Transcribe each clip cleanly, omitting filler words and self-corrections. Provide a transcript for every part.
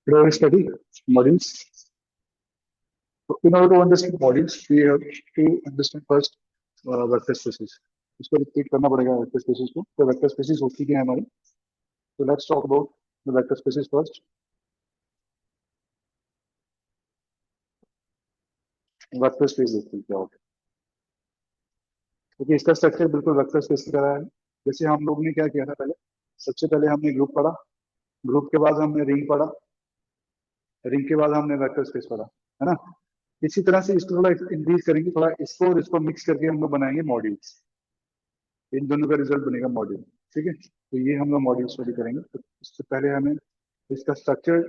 Today we study modules. In order to understand modules, we have to understand first vector spaces. इसको repeat करना पड़ेगा vector spaces को. तो vector spaces होती क्या है हमारी? So let's talk about the vector spaces first. Vector space देखते हैं क्या होता है. क्योंकि इसका स्ट्रक्चर बिल्कुल वेक्टर स्पेस की तरह है. जैसे हम लोग ने क्या किया था पहले, सबसे पहले हमने ग्रुप पढ़ा, ग्रुप के बाद हमने रिंग पढ़ा, रिंग के बाद हमने वेक्टर स्पेस पढ़ा, है ना. इसी तरह से इसको थोड़ा इंक्रीज करेंगे, थोड़ा इसको और इसको मिक्स करके हम लोग बनाएंगे मॉड्यूल्स. इन दोनों का रिजल्ट बनेगा मॉड्यूल. ठीक है, तो ये हम लोग मॉड्यूल स्टडी करेंगे. तो इससे पहले हमें इसका स्ट्रक्चर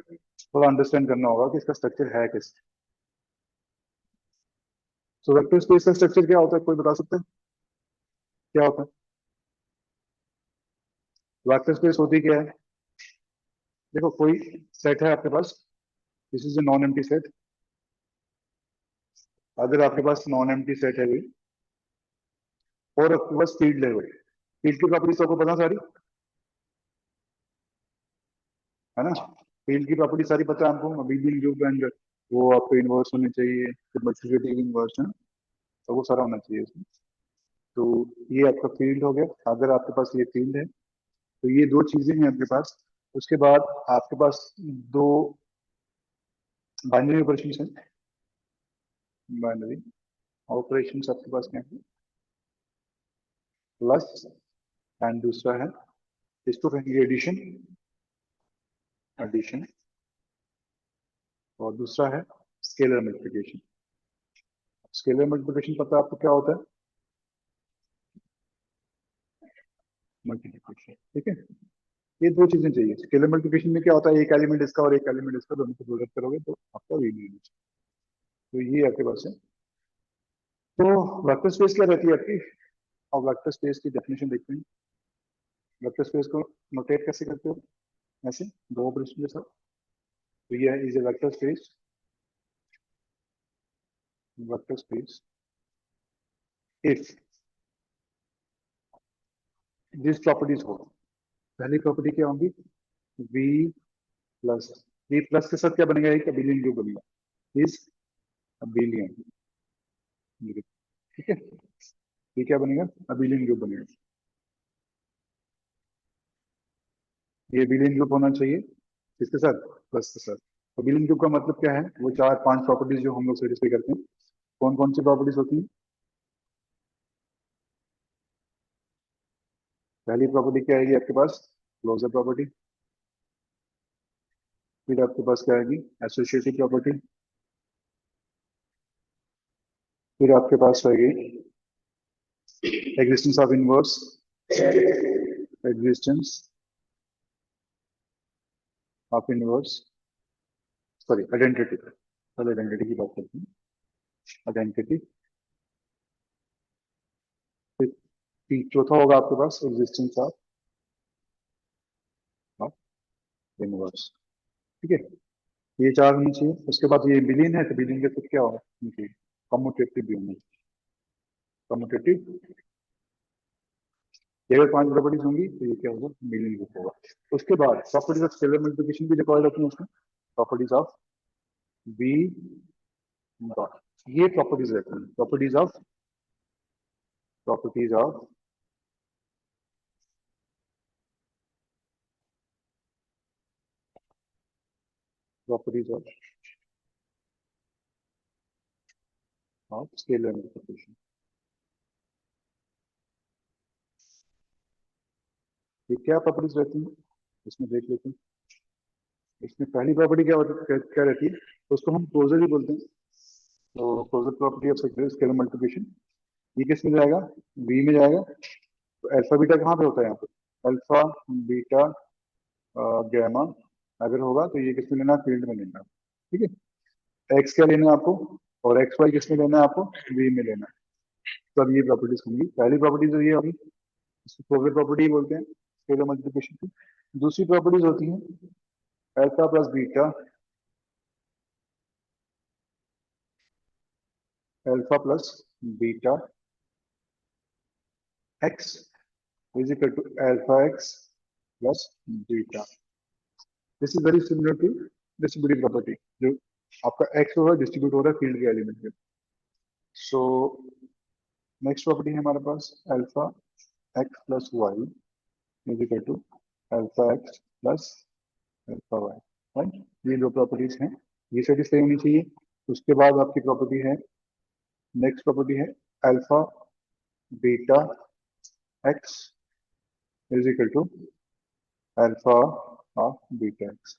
थोड़ा अंडरस्टैंड करना होगा कि इसका स्ट्रक्चर है कैसे. तो वेक्टर स्पेस का स्ट्रक्चर क्या होता है, कोई बता सकता है क्या होता है? वेक्टर स्पेस होती क्या है? देखो, कोई सेट है आपके पास, this is a non empty set. अगर आपके पास नॉन एम्प्टी सेट है कोई, और आपके पास फील्ड है, फील्ड की प्रॉपर्टीज आपको पता सारी, है ना. फील्ड की प्रॉपर्टी सारी पता है आपको. अभी भी जो एंड वो आपको इन्वर्स होने चाहिए, फिर मल्टीप्लिकेटिव इन्वर्स है, तो वो सारा होना चाहिए इसमें. तो ये आपका फील्ड हो गया. अगर आपके पास ये फील्ड है तो ये दो चीजें हैं आपके पास. उसके बाद आपके पास दो बाइनरी ऑपरेशन है. बाइनरी ऑपरेशन आपके पास क्या है? प्लस, एंड दूसरा है, इसको कहेंगे एडिशन, एडिशन. और दूसरा है स्केलर मल्टीप्लिकेशन. स्केलर मल्टीप्लिकेशन पता है आपको क्या होता है? मल्टीप्लिकेशन. ठीक है, ये दो चीजें चाहिए. स्केलर मल्टीप्लिकेशन में क्या होता है, एक एलिमेंट इसका और एक एलिमेंट इसका, दोनों को प्रोडक्ट करोगे तो आपका यूनियन. तो ये आपके पास है. तो वेक्टर स्पेस क्या रहती है आपकी? और वेक्टर स्पेस की डेफिनेशन देखते हैं. वेक्टर स्पेस को नोटेट कैसे करते हो? ऐसे दो ऑपरेशन के साथ. तो ये is a vector space, vector space if this properties हो. पहली प्रॉपर्टी क्या होगी? v प्लस, v प्लस के साथ क्या बनेगा? एक अबिलियन ग्रुप बनेगा, इज अबिलियन. ठीक है, ये क्या बनेगा? अबिलियन ग्रुप बनेगा. ये अबिलियन ग्रुप होना चाहिए किसके साथ? प्लस के साथ. अबिलियन ग्रुप का मतलब क्या है? वो चार पांच प्रॉपर्टीज जो हम लोग सेटिस्फाई करते हैं. कौन कौन सी प्रॉपर्टीज होती हैं? पहली प्रॉपर्टी क्या आएगी आपके पास? Closure property. फिर आपके पास क्या आएगी? Associative property. फिर आपके पास आएगी existence of inverse, existence of inverse, sorry identity. पहले आइडेंटिटी की बात करते हैं. आइडेंटिटी. फिर चौथा होगा आपके पास एग्जिस्टेंस ऑफ इनवर्स. ठीक है, ये चार होनी चाहिए. उसके बाद ये बिलियन है, तो बिलियन के साथ क्या होगा? कम्यूटेटिव भी होना चाहिए. कम्यूटेटिव. ये अगर पांच प्रॉपर्टीज होंगी तो ये क्या होगा? बिलियन ग्रुप होगा. उसके बाद प्रॉपर्टीज ऑफ स्केलर मल्टीप्लिकेशन भी रिक्वायर्ड होती है उसमें. प्रॉपर्टीज ऑफ बी डॉट, ये प्रॉपर्टीज रहती हैं. Properties of, properties of properties of scalar multiplication. ये क्या प्रॉपर्टीज रहती हैं इसमें देख लेते हैं. इसमें पहली प्रॉपर्टी क्या रहती है? उसको हम क्लोजर ही बोलते हैं. तो closure property of scalar multiplication, ये किस में जाएगा? बी में जाएगा. तो अल्फा बीटा कहाँ पे होता है? यहाँ पे अल्फा बीटा गैमा अगर होगा तो ये किस में लेना? फील्ड में लेना. ठीक है, एक्स क्या लेना है आपको, और एक्स वाई किस में लेना है आपको? वी में लेना है. तो अब ये प्रॉपर्टीज होंगी. पहली प्रॉपर्टी तो ये होगी, इसको क्लोजर प्रॉपर्टी बोलते हैं स्केलर मल्टीप्लिकेशन की. दूसरी प्रॉपर्टीज होती हैं alpha plus beta, alpha plus beta x is equal to alpha x plus beta. This is very similar to distributive property, जो आपका एक्स होगा डिस्ट्रीब्यूट हो रहा है फील्ड के एलिमेंट में। सो नेक्स्ट प्रॉपर्टी है हमारे पास alpha x plus y is equal to alpha x plus alpha y, right. ये दो प्रॉपर्टीज हैं, ये सेटिस्फाई होनी चाहिए। उसके बाद आपकी प्रॉपर्टी है, नेक्स्ट प्रॉपर्टी है alpha beta X is equal to alpha of beta X,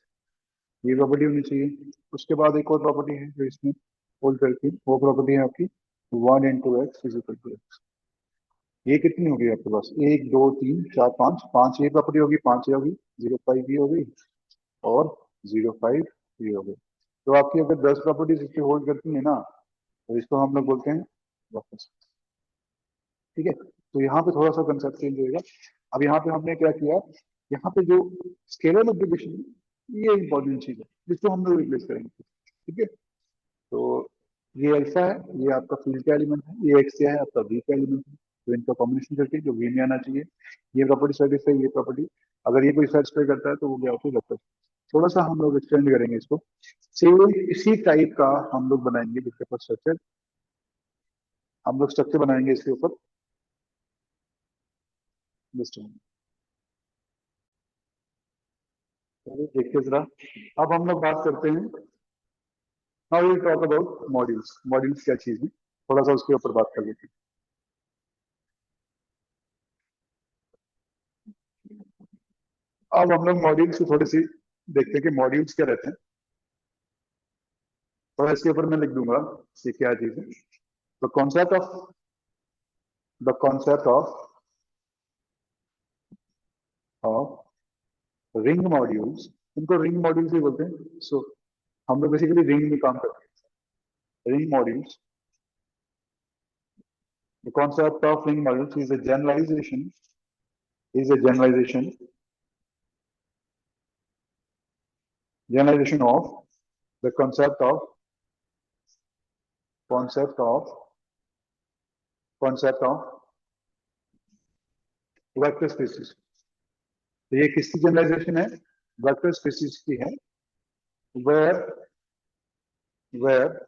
ये प्रॉपर्टी होनी चाहिए। उसके बाद एक और प्रॉपर्टी है जो इसमें होल्ड करती है, वो प्रॉपर्टी है आपकी 1 × x is equal to x. ये कितनी होगी आपके पास, 1 2 3 4 5, 5 ये प्रॉपर्टी होगी, 5 ये होगी, 0 5 ये हो गई और 0 5 ये हो गई। तो आपकी अगर 10 प्रॉपर्टीज इसकी होल्ड करती है ना, तो इसको हम लोग बोलते हैं बफर्स, ठीक है। तो यहाँ पे थोड़ा सा कंसेप्ट चेंज होगा। अब यहाँ पे हमने क्या किया, यहाँ पे जो स्केलर मल्टीप्लिकेशन ये इंपॉर्टेंट चीज है जिसको हम लोग रिप्लेस करेंगे, ठीक है। तो ये अल्फा है, ये आपका फील्ड का एलिमेंट है, ये एक्स क्या है आपका वी का एलिमेंट है। तो इनका कॉम्बिनेशन करके जो वी में आना चाहिए, ये प्रॉपर्टी सेटिस्फाई, ये प्रॉपर्टी अगर ये कोई सेटिस्फाई करता है तो वो क्या होता है वेक्टर। थोड़ा सा हम लोग एक्सटेंड करेंगे इसको, सेम इसी टाइप का हम लोग बनाएंगे जिसके ऊपर स्ट्रक्चर, हम लोग स्ट्रक्चर बनाएंगे इसके ऊपर। देखिए जरा, अब हम लोग बात करते हैं, now will talk about modules. Modules क्या चीज है, थोड़ा सा उसके ऊपर बात कर लेते हैं। अब हम लोग मॉड्यूल्स की थोड़ी सी देखते हैं कि मॉड्यूल्स क्या रहते हैं। थोड़ा इसके ऊपर मैं लिख दूंगा कि क्या चीज है। The concept of the concept of ring modules, इनको रिंग मॉड्यूल्स ही बोलते हैं। सो हम लोग बेसिकली रिंग में काम करते हैं, ring modules. The concept of ring modules is a generalization, is a generalization of the concept of vector spaces. तो ये किसकी जनरलाइजेशन है, वेक्टर स्पेसिस की है। where where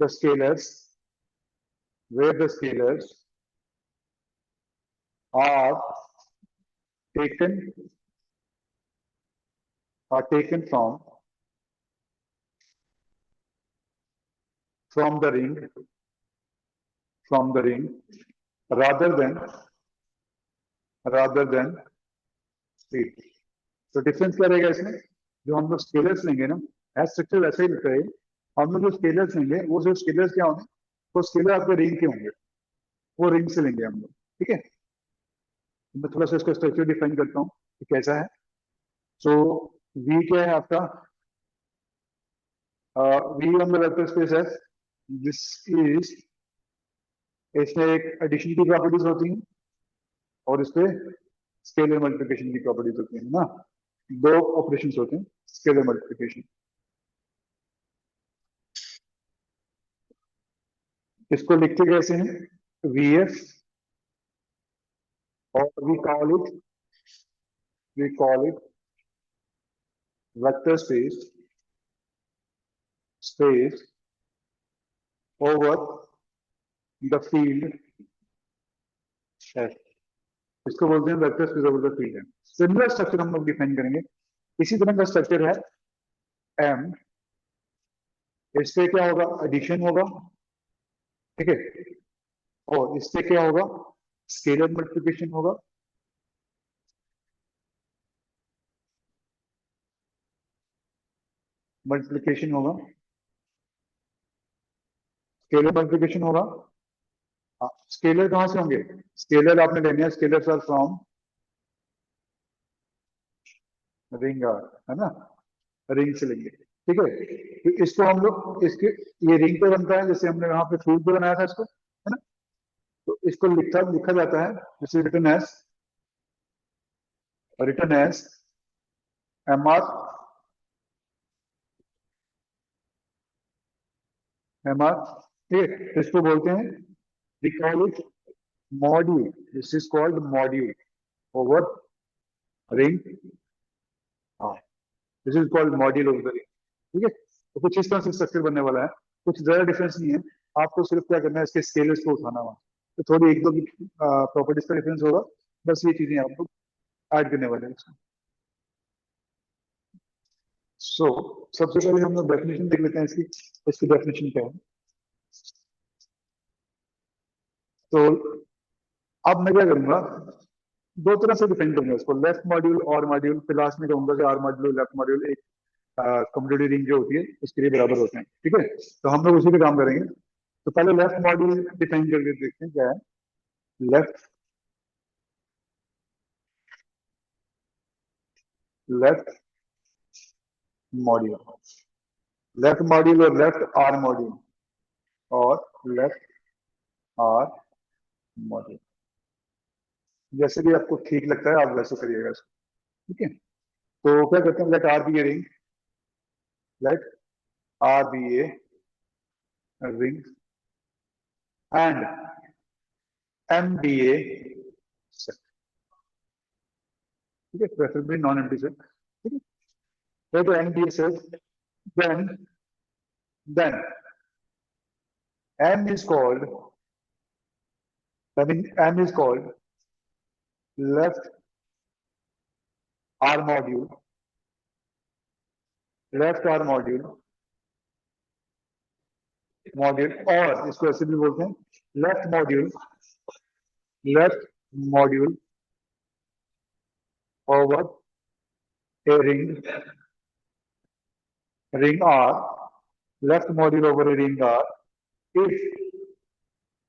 the scalars are taken from the ring rather than space. तो difference क्या रहेगा इसमें, जो हम लोग स्केलर्स लेंगे ना, एज स्ट्रक्चर वैसे ही लिख रहे हैं, हम लोग जो स्केलर्स लेंगे वो जो स्केलर्स क्या होंगे, वो स्केलर आपके रिंग के होंगे, वो रिंग से लेंगे हम लोग, ठीक है। मैं थोड़ा सा इसका स्ट्रक्चर डिफाइन करता हूँ कि कैसा है। सो वी क्या है आपका, V on the vector space है, दिस इज, इसमें एक एडिशन की प्रॉपर्टीज होती हैं और इसपे स्केलर मल्टीप्लिकेशन की प्रॉपर्टीज होती है ना, दो ऑपरेशंस होते हैं स्केलर मल्टीप्लिकेशन। इसको लिखते कैसे हैं, वी एफ, और V call it vector space over the field F. इसको बोलते हैं vector space over the field F. Similar structure हम लोग डिफाइन करेंगे, इसी तरह का स्ट्रक्चर है एम, इससे क्या होगा, एडिशन होगा, ठीक है, और इससे क्या होगा, स्केलर मल्टीप्लिकेशन होगा, स्केलर मल्टीप्लिकेशन होगा। स्केलर कहां से होंगे, स्केलर आपने लेने हैं, scalar are from ring R, है ना, रिंग से लेंगे, ठीक है। तो इसको हम लोग इसके, ये रिंग पे बनता है, जैसे हमने यहाँ पे फूड पे बनाया था इसको, है ना। तो इसको लिखा जाता है, जैसे रिटर्न एज एम आर, ठीक है। तो इसको बोलते हैं, we call it module, this is called module over ring, हाँ, this is called module over the ring. ठीक है, तो कुछ इस तरह से स्ट्रक्चर बनने वाला है, कुछ ज्यादा डिफरेंस नहीं है। आपको सिर्फ क्या करना है, इसके स्केलर्स को उठाना हुआ, तो थोड़ी एक दो प्रॉपर्टीज का डिफरेंस होगा, बस ये चीजें आपको ऐड करने वाले हैं इसमें। सो सबसे पहले हम लोग डेफिनेशन देख लेते हैं इसकी। इसकी डेफिनेशन क्या है? तो अब मैं क्या करूंगा, दो तरह से डिफाइन करूंगा इसको, लेफ्ट मॉड्यूल और मॉड्यूल, फिर लास्ट में कहूंगा कि आर मॉड्यूल लेफ्ट मॉड्यूल एक कम्युनिटी रिंग जो होती है उसके लिए बराबर होते हैं। ठीक है, तो हम लोग उसी पे काम करेंगे। तो पहले लेफ्ट मॉड्यूल डिफाइन करके देखते हैं क्या है। Left left module, left module और लेफ्ट आर मॉड्यूल, और लेफ्ट आर मॉड्यूल, जैसे भी आपको ठीक लगता है आप वैसे करिएगा इसको। ठीक है, तो क्या करते हैं, let R be a ring, let R be a ring and M be a set. ठीक है, प्रेफरेबली नॉन एम्प्टी सेट। ठीक है, तो M be a set, then m is called, m is called left R module, left R module, और इसको ऐसे भी बोलते हैं left module, left module over a ring R, left module over a ring R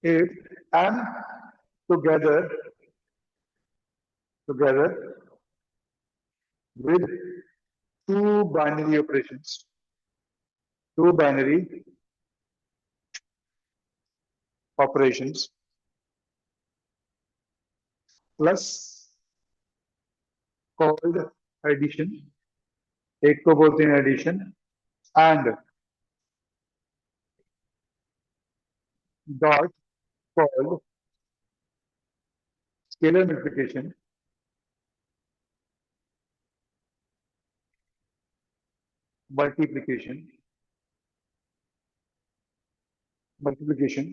if m together with two binary operations, two binary operations plus called addition, एक को बोलते हैं addition, and dot called scalar multiplication, multiplication multiplication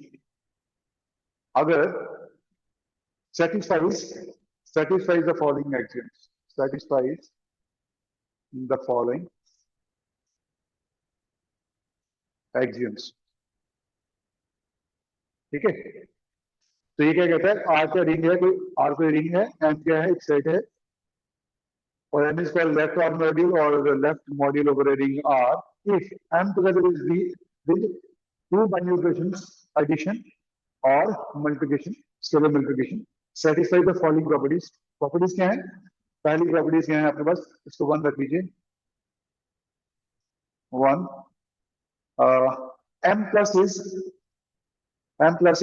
अगर satisfies the following axioms, satisfies the following axioms। ठीक है, तो ये क्या कहता है, आर का रिंग है, कोई आर कोई रिंग है, एम क्या है, एक सेट है, और M is called left R module और left module over ring R if M together is with two binary operations addition और multiplication, scalar multiplication, satisfy the following properties. Properties क्या है? पहली प्रॉपर्टीज क्या है आपके पास, इसको वन रख लीजिए, one, M plus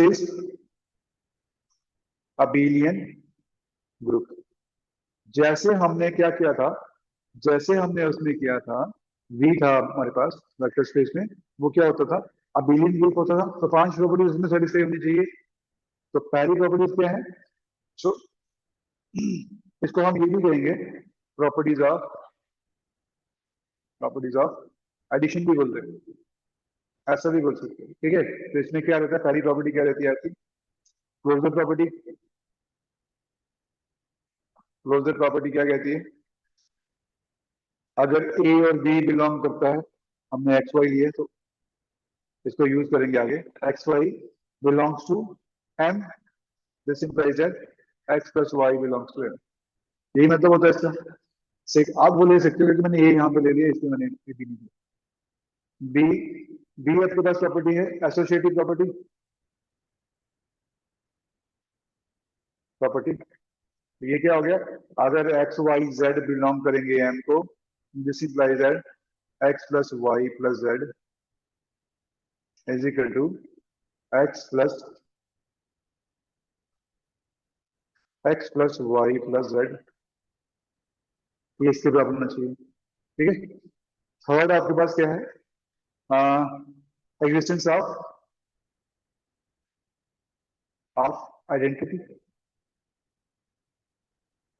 is abelian group. जैसे हमने क्या किया था, जैसे हमने उसमें किया था, वी था हमारे पास वेक्टर स्पेस में, वो क्या होता था, अबेलियन ग्रुप होता था, तो पांच प्रॉपर्टीज उसमें सेटिस्फाई होनी चाहिए। तो पहली प्रॉपर्टीज क्या है, सो इसको हम ये भी कहेंगे प्रॉपर्टीज ऑफ एडिशन भी बोलते हैं, ऐसा भी बोल सकते हैं। ठीक है, तो इसमें क्या रहता है, पहली प्रॉपर्टी क्या रहती है आपकी, क्लोजर प्रॉपर्टी। क्लोजर प्रॉपर्टी क्या कहती है, अगर ए और बी बिलोंग करता है, हमने एक्स वाई लिए तो इसको यूज करेंगे आगे, X Y belongs to M, this implies that X plus Y belongs to M. यही मतलब होता है इसका। आप वो ले सकते हो कि मैंने ए यहाँ पे ले लिया, इसलिए मैंने ए भी नहीं लिया। बी, बी आपके पास प्रॉपर्टी है एसोसिएटिव प्रॉपर्टी, तो ये क्या हो गया, अगर एक्स वाई जेड बिलोंग करेंगे एम को, this implies that X plus Y plus Z is equal to x plus Y plus Z, ये इसके बराबर होना चाहिए। ठीक है, थर्ड आपके पास क्या है, existence of identity,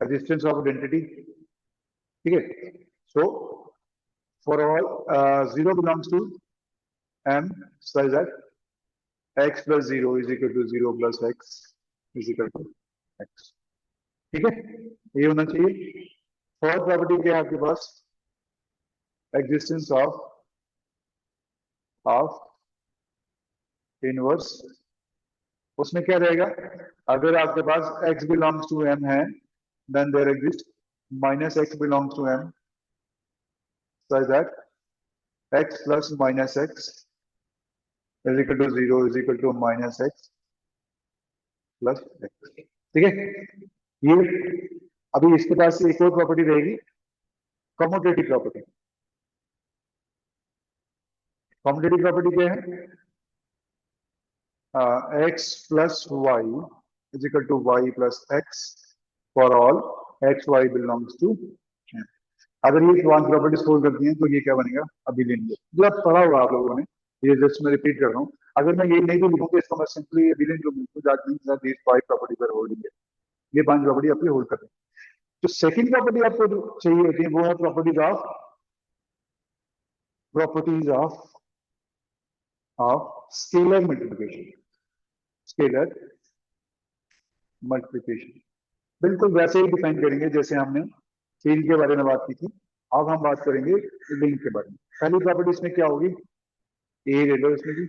existence of identity. ठीक है, सो for all 0 belongs to m such that x plus 0 is equal to 0 plus x is equal to x. ठीक है, ये होना चाहिए. फोर्थ प्रॉपर्टी क्या है आपके पास? Existence of inverse. उसमें क्या रहेगा? अगर आपके पास x belongs to m है, then there exists minus x belongs to m such that x plus minus x is equal to 0 is equal to minus x plus x. ठीक है, ये अभी इसके पास एक और प्रॉपर्टी रहेगी, कम्यूटेटिव प्रॉपर्टी. कम्यूटेटिव प्रॉपर्टी क्या है? x plus y is equal to y plus x for all x y belongs to m. अगर ये वन प्रॉपर्टी सोल्व करती हैं तो ये क्या बनेगा? अबिलियन. मतलब पढ़ा होगा आप लोगों ने, ये जस्ट मैं रिपीट कर रहा हूँ. अगर मैं ये नहीं भी लिखूं तो इसका मैं सिंपली अबिलियन को लिखूं, that means that this five property पर होल्डिंग है. ये पांच प्रॉपर्टी आपकी होल्ड कर रहे हैं. तो सेकंड प्रॉपर्टी आपको चाहिए होती है, वो है properties of scalar multiplication. Scalar multiplication बिल्कुल वैसे ही डिफाइन करेंगे जैसे हमने फील्ड के बारे में बात की थी. अब हम बात करेंगे लिंक के बारे में. पहली प्रॉपर्टी इसमें क्या होगी? ए ले लो इसमें की.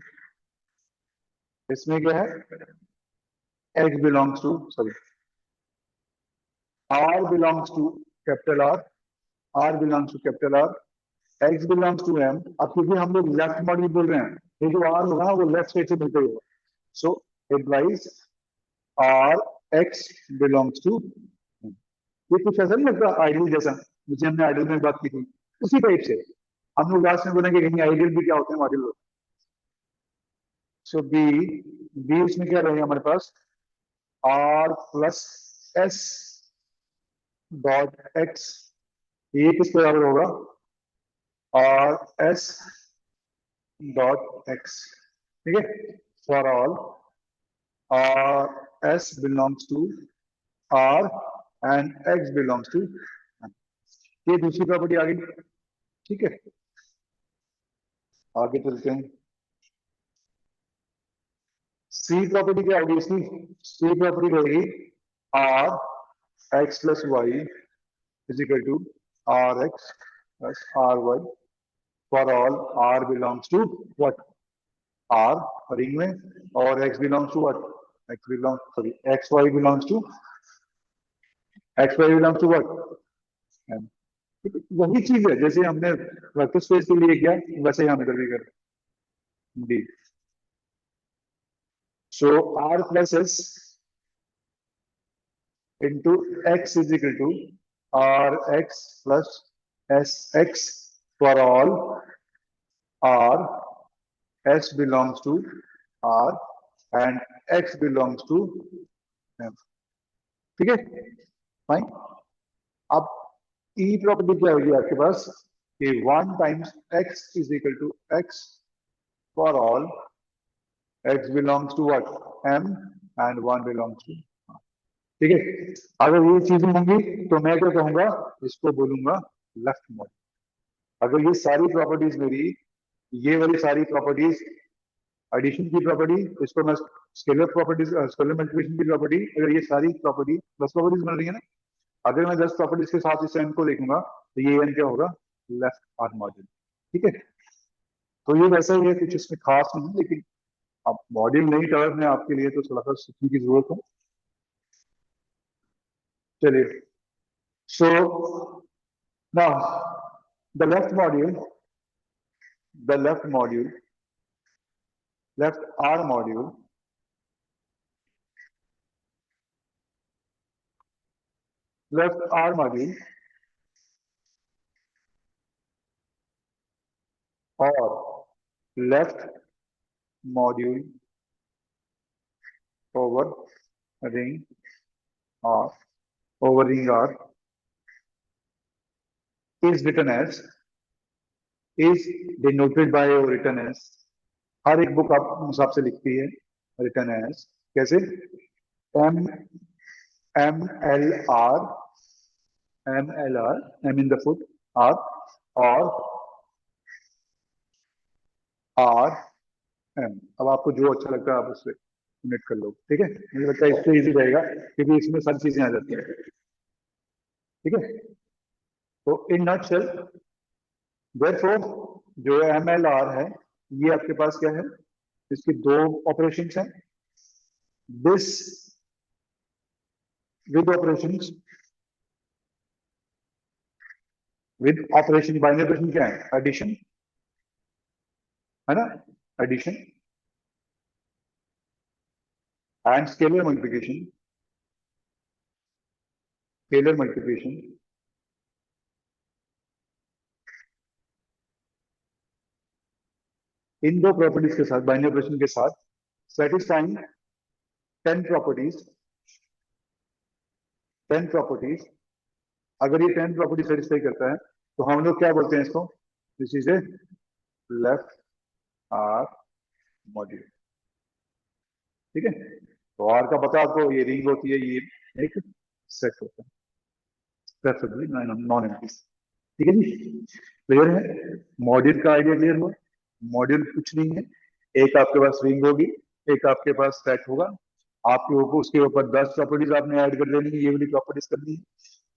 इसमें क्या है? x belongs to r belongs to capital r belongs to capital R, x belongs to m. अब क्योंकि हम लोग लेफ्ट मॉड्यूल बोल रहे हैं, ये जो r होगा वो लेफ्ट साइड से मिलते होगा. सो implies r x belongs to m. ये कुछ ऐसा नहीं लगता आइडियल जैसा, जैसे हमने आइडियल में बात की थी, उसी टाइप से हम लोग लास्ट में बोलेंगे कहीं आइडियल भी क्या होते हैं, मॉड्यूल. सो बी इसमें क्या रहेगा हमारे पास? r plus s dot x, ये किसके बराबर होगा? r s dot x. ठीक है, for all r s belongs to r and x belongs to m. ये दूसरी प्रॉपर्टी आ गई. ठीक है, आगे चलते हैं. सी प्रॉपर्टी क्या होगी इसकी? सी प्रॉपर्टी रहेगी r x plus y is equal to r x plus r y for all r belongs to what? r ring में, और x belongs to what? x y belongs to what? m. वही चीज है जैसे हमने vector space के लिए किया, वैसे ही हम इधर भी करें. D. So r plus s into x is equal to rx plus sx for all r s belongs to r and x belongs to m. ठीक है, फाइन. अब ई प्रॉपर्टी क्या होगी आपके पास कि 1 times x is equal to x for all x belongs to what? m and 1 belongs to. ठीक है, अगर ये चीजें होंगी तो मैं क्या कहूंगा? इसको बोलूंगा लेफ्ट मॉड्यूल. अगर ये सारी प्रॉपर्टीज मेरी, ये वाली सारी प्रॉपर्टीज एडिशन की प्रॉपर्टी, इसको मैं स्केलर प्रॉपर्टीज, स्केलर मल्टीप्लिकेशन की प्रॉपर्टी, अगर ये सारी प्रॉपर्टी 10 प्रॉपर्टीज बन रही है ना, अगर मैं 10 प्रॉपर्टीज के साथ इस n को देखूंगा तो ये n क्या होगा? Left hard module. ठीक है, तो ये वैसा ही है, कुछ इसमें खास नहीं है, लेकिन अब मॉड्यूल नई टर्म है आपके लिए तो थोड़ा सा सीखने की जरूरत है. चलिए, so now the left module, left R module or left module over ring R is written as, is denoted by or written as, हर एक बुक आप हिसाब से लिखती है, written as कैसे? m l r, m in the foot, r, or R M. अब आपको जो अच्छा लगता है आप उससे यूनिट कर लो, ठीक है। मुझे लगता है इससे इजी रहेगा क्योंकि इसमें सारी चीजें आ जाती है, ठीक है। तो इन नटशेल देयरफॉर जो एम एल आर है, ये आपके पास क्या है, इसकी दो ऑपरेशंस हैं। This with operations, with operation, binary operation क्या है, एडिशन है ना, addition and scalar multiplication, scalar multiplication. इन दो प्रॉपर्टीज के साथ, बाइनरी ऑपरेशन के साथ, सेटिस्फाइंग 10 प्रॉपर्टीज, 10 प्रॉपर्टीज, अगर ये 10 प्रॉपर्टी सेटिस्फाई करता है तो हम लोग क्या बोलते हैं इसको, this is a left R module, ठीक है। तो आर का पता आपको, ये रिंग होती है, ये एक सेट होता है, प्रेफरेबली नॉन एम्प्टी, ठीक है जी। क्लियर है, मॉड्यूल का आइडिया क्लियर हुआ। मॉड्यूल कुछ नहीं है, एक आपके पास रिंग होगी, एक आपके पास सेट होगा, आपके ऊपर उसके ऊपर 10 प्रॉपर्टीज आपने ऐड कर देनी है, ये वाली प्रॉपर्टीज करनी है,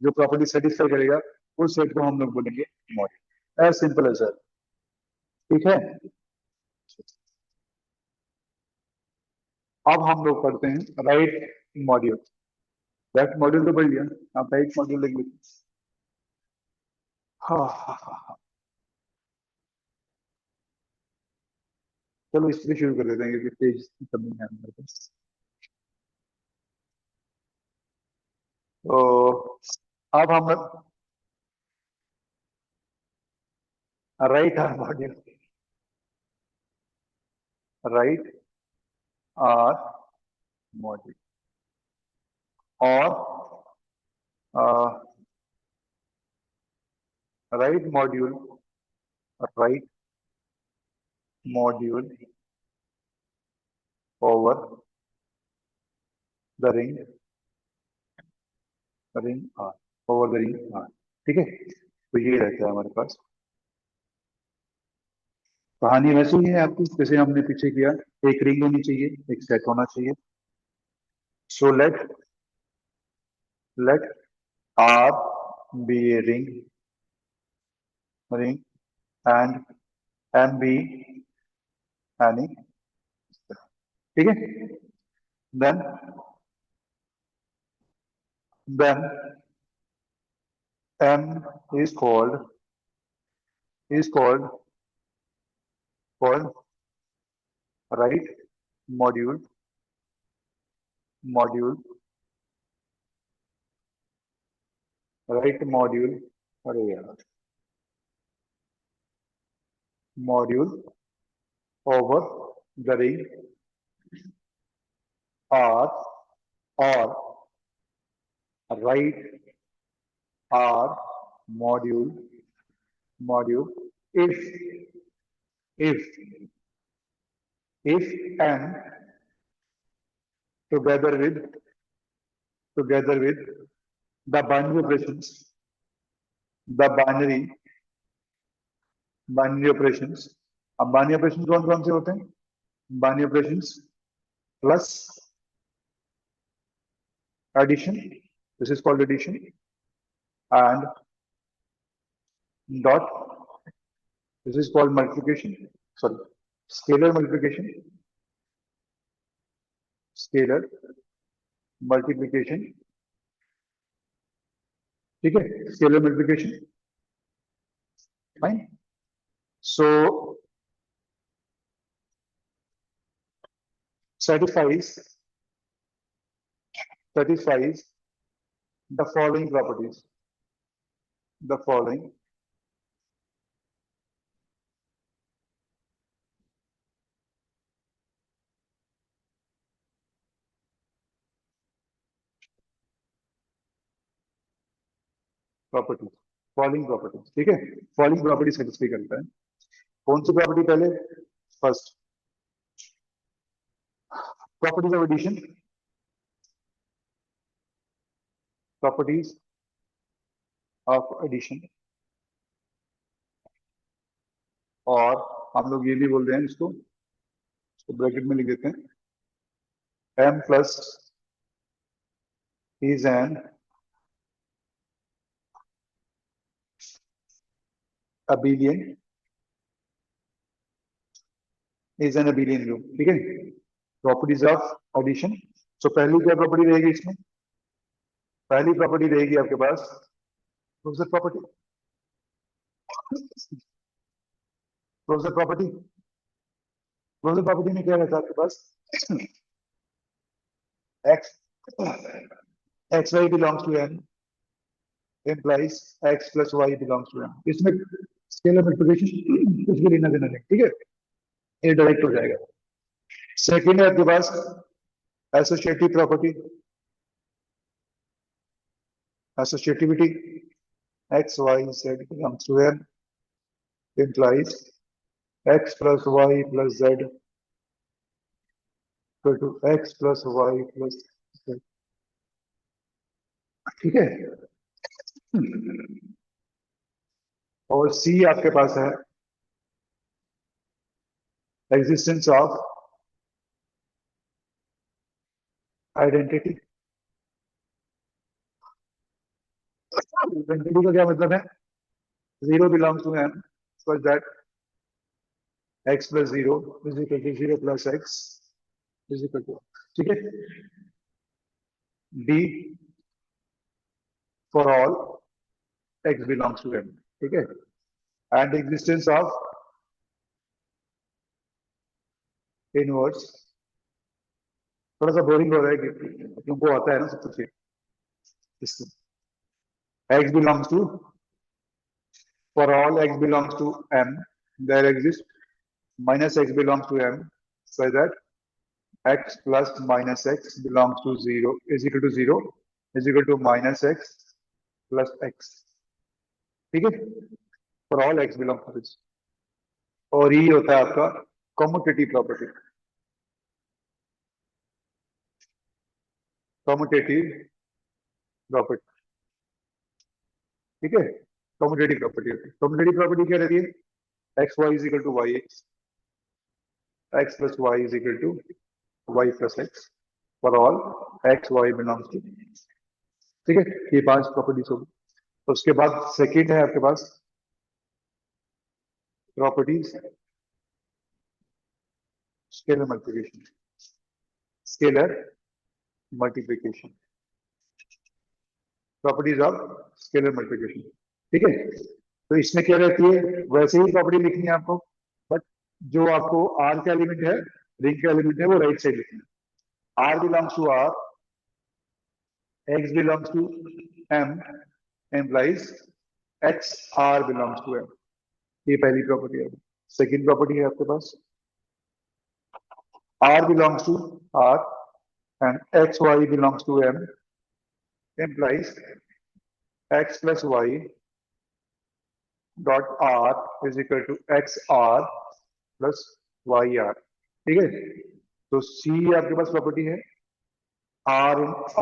जो प्रॉपर्टी सेटिस्फाई करेगा उस सेट को हम लोग बोलेंगे module, as simple as that, ठीक है। अब हम लोग करते हैं राइट मॉड्यूल। लेफ्ट मॉड्यूल तो बढ़ गया, आप राइट मॉड्यूल लिख लीजिए। हाँ हाँ हाँ हाँ, चलो इससे शुरू कर देते हैं क्योंकि पेज की कमी है हमारे पास। तो अब हम right R module, right R module और right module, right module over the ring, ring R, over the ring R, ठीक है। तो ये रहता है हमारे पास, कहानी वैसी ही है आपकी जैसे हमने पीछे किया, एक रिंग होनी चाहिए, एक सेट होना चाहिए। So let R be a ring, ring and M be any, ठीक है। Then then M is called called right module, module, right module, अरे यार, module over the ring R, और right R module, module if if and together with together with the binary operations, the binary operations। अब binary operation कौन कौन से होते हैं, binary operations plus addition, this is called addition, and dot, this is called multiplication, sorry scalar multiplication, scalar multiplication, ठीक है, scalar multiplication, fine. So satisfies satisfies the following properties, the following property, following property, ठीक है। Following property satisfy करता है, कौन सी property पहले, first properties of addition, properties of addition और हम लोग ये भी बोल रहे हैं इसको ब्रैकेट में लिख देते हैं m plus is an abelian is an abelian group. ठीक है, प्रॉपर्टीज ऑफ एडिशन। सो पहली क्या प्रॉपर्टी रहेगी इसमें? पहली प्रॉपर्टी रहेगी आपके पास closure property. Closure property, closure property में क्या रहता है आपके पास? x x y belongs to n implies x plus y belongs to m। इसमें स्केलर मल्टीप्लिकेशन कुछ भी लेना देना नहीं। ठीक है, ये डायरेक्ट हो जाएगा। सेकंड है आपके पास associative property, associativity x y z belongs to n implies x plus y plus z equal to x plus y plus z। ठीक है, और सी आपके पास है एग्जिस्टेंस ऑफ आइडेंटिटी। आइडेंटिटी का क्या मतलब है? Zero belongs to m such that x plus 0 is equal to 0 plus x is equal to। ठीक है, d for all x belongs to m। ठीक है, एंड एग्जिस्टेंस ऑफ इनवर्स। थोड़ा सा बोरिंग हो रहा है कि तुमको आता है ना सब कुछ। x belongs to, for all x belongs to m, there exists minus x belongs to m such that x plus minus x belongs to 0 is equal to 0 is equal to minus x plus x। ठीक है, for all x belongs to this। और ये होता है आपका commutative property. Commutative property, ठीक है, commutative property होती है। कम्यूटेटिव प्रॉपर्टी क्या रहती है? X y is equal to y x, x plus y is equal to y plus x for all x Y belongs to. ठीक है, ये 5 प्रॉपर्टीज होगी। तो उसके बाद सेकेंड है आपके पास properties scalar multiplication. Scalar multiplication, properties of scalar multiplication. ठीक है, तो इसमें क्या रहती है? वैसे ही प्रॉपर्टी लिखनी है आपको, बट जो आपको आर का एलिमेंट है, रिंग का एलिमेंट है, वो राइट साइड लिखना है। R belongs to R, x belongs to M implies x R belongs to M. ये पहली प्रॉपर्टी है। सेकेंड प्रॉपर्टी है आपके पास R belongs to R and x Y belongs to M implies x plus y dot r is equal to x r plus y r। ठीक है, तो C आपके पास प्रॉपर्टी है r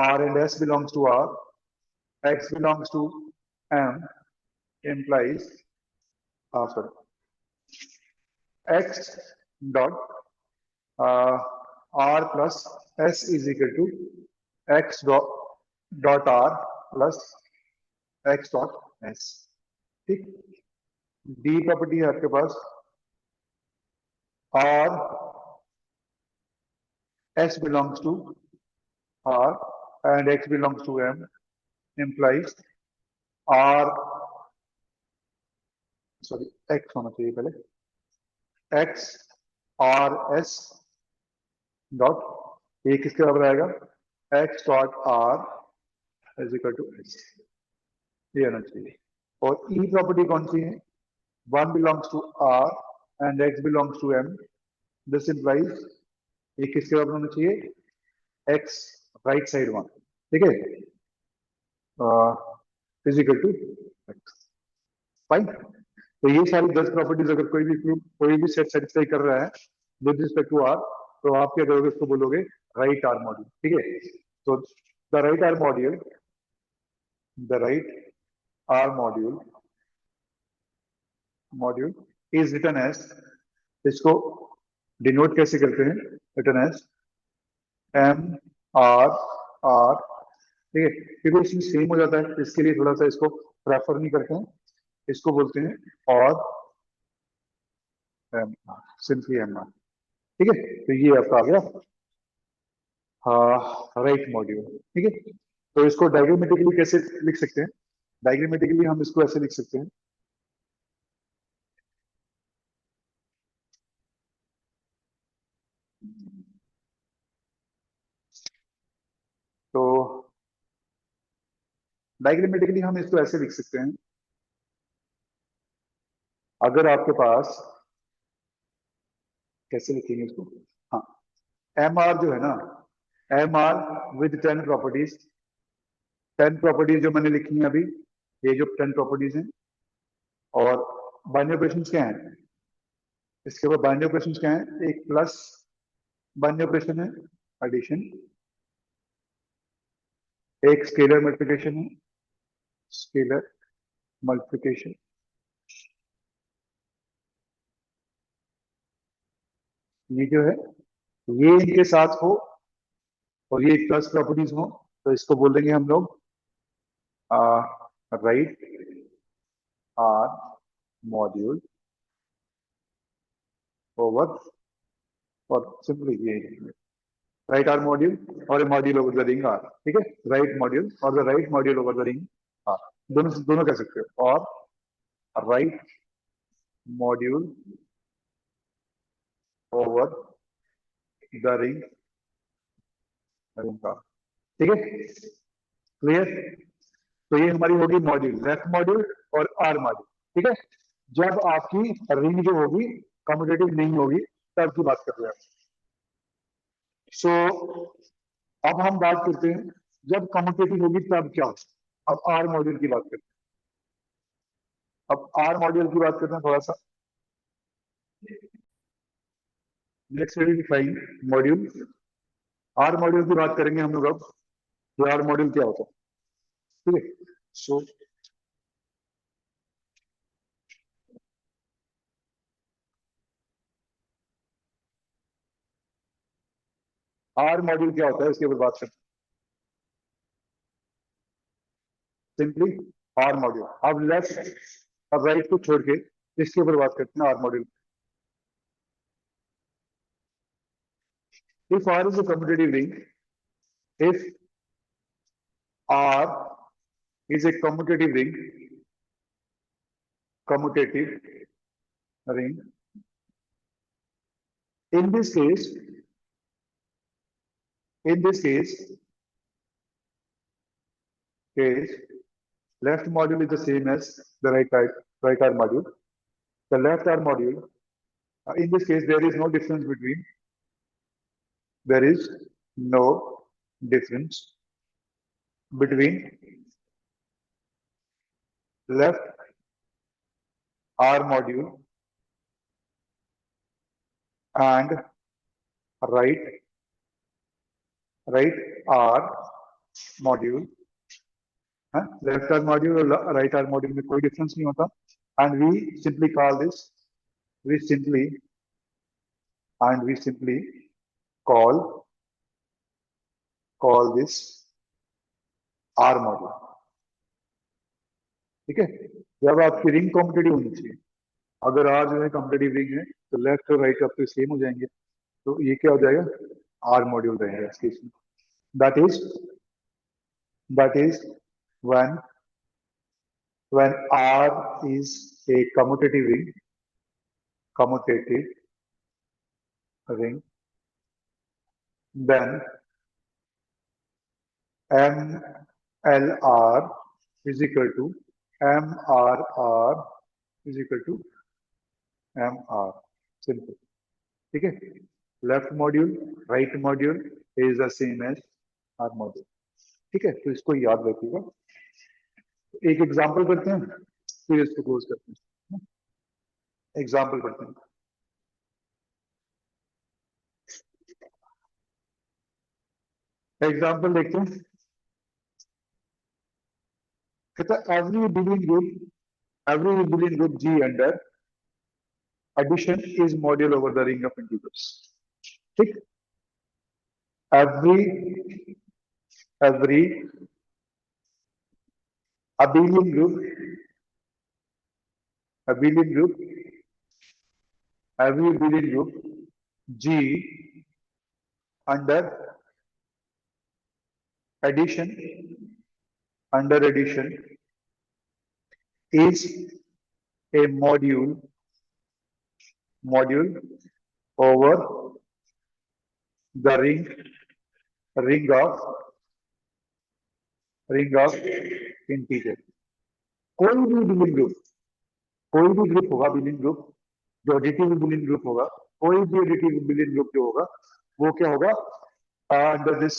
and s belongs to r, x belongs to m implies sorry x dot r plus s is equal to x dot r plus x dot s। ठीक, the property है आपके पास R S belongs to R and x belongs to M implies R sorry x होना चाहिए पहले x R S dot, ये किसके बराबर आएगा? X dot R is equal to S, ये होना चाहिए। और ई प्रॉपर्टी कौन सी है? One belongs to R and x belongs to M, this implies ये किसके बराबर होना चाहिए? X right side one. ठीक है, इक्वल टू एक्स। फाइन, तो ये सारी 10 प्रॉपर्टीज अगर कोई भी सेट सेटिस्फाई कर रहा है विद रिस्पेक्ट टू आर, तो आप क्या करोगे? उसको बोलोगे राइट आर मॉड्यूल। ठीक है, तो the right R module, the right R module is written as, इसको डिनोट कैसे करते हैं, written as M R R, ठीक है, क्योंकि इसमें सेम हो जाता है इसके लिए थोड़ा सा इसको प्रेफर नहीं करते हैं, इसको बोलते हैं और M R, simply M R, ठीक है। तो ये आपका आ गया राइट मॉड्यूल, ठीक है। तो इसको डायग्रामेटिकली कैसे लिख सकते हैं, डायग्रामेटिकली हम इसको ऐसे लिख सकते हैं, तो डायग्रामेटिकली हम इसको ऐसे लिख सकते हैं, अगर आपके पास, कैसे लिखेंगे इसको, हाँ, एम आर जो है ना, M R with 10 properties, 10 properties जो मैंने लिखी हैं अभी, ये जो 10 प्रॉपर्टीज हैं, और बाइनरी ऑपरेशंस क्या हैं, इसके बाद बाइनरी ऑपरेशंस क्या हैं, एक प्लस बाइनरी ऑपरेशन है, एडिशन, एक स्केलर मल्टीप्लिकेशन है, स्केलर मल्टीप्लिकेशन, ये जो है ये इनके साथ हो और ये प्लस प्रॉपर्टीज हो, तो इसको बोल देंगे हम लोग राइट आर मॉड्यूल ओवर, और सिंपली ये राइट आर मॉड्यूल और module over the ring R, ठीक है, राइट मॉड्यूल और the right module over the ring R, दोनों दोनों कह सकते हो, और right module over the ring R, ठीक है, क्लियर। तो ये हमारी होगी मॉड्यूल, लेफ्ट मॉड्यूल और आर मॉड्यूल, ठीक है। जब आपकी रिंग जो होगी कम्यूटेटिव नहीं होगी तब की बात कर रहे हैं। सो अब हम बात करते हैं जब कम्यूटेटिव होगी तब क्या होगा। अब आर मॉड्यूल की बात करते हैं, अब आर मॉड्यूल की बात करते हैं थोड़ा सा, next define module, R module की बात करेंगे हम लोग अब, तो आर मॉड्यूल क्या होता है, ठीक है। सो आर मॉड्यूल क्या होता है इसके ऊपर बात करते हैं, सिंपली आर मॉड्यूल। अब लेफ्ट अब राइट को छोड़ के इसके ऊपर बात करते हैं R module. If R is a commutative ring, if R is a commutative ring, in this case, in this case, left module is the same as the right arm module. The left arm module, in this case, there is no difference between, there is no difference between left arm module and right arm module. Left R module और right R module में कोई difference नहीं होता, and we simply call this, we simply and we simply call this R module, ठीक है। जब आपकी ring competitive होनी चाहिए, अगर R जो है कॉम्पिटेटिव रिंग है तो लेफ्ट और राइट आपके सेम हो जाएंगे, तो ये क्या हो जाएगा, R मॉड्यूल रहेगा इस केस में। that is when R is a commutative ring, then MLR is equal to MRR is equal to MR, simple, ठीक है। Left module right module is the same as R module, ठीक है। तो इसको याद रखिएगा। एक एग्जांपल करते हैं फिर इसको क्लोज करते हैं, एग्जांपल करते हैं। एग्जांपल देखते हैं, कहता every abelian group G under addition is module over the ring of integers. ठीक, every abelian group every abelian group G under addition is a module over the ring of integer. कोई भी group होगा billion group जो additive billion group होगा, कोई भी additive billion group जो होगा वो क्या होगा under this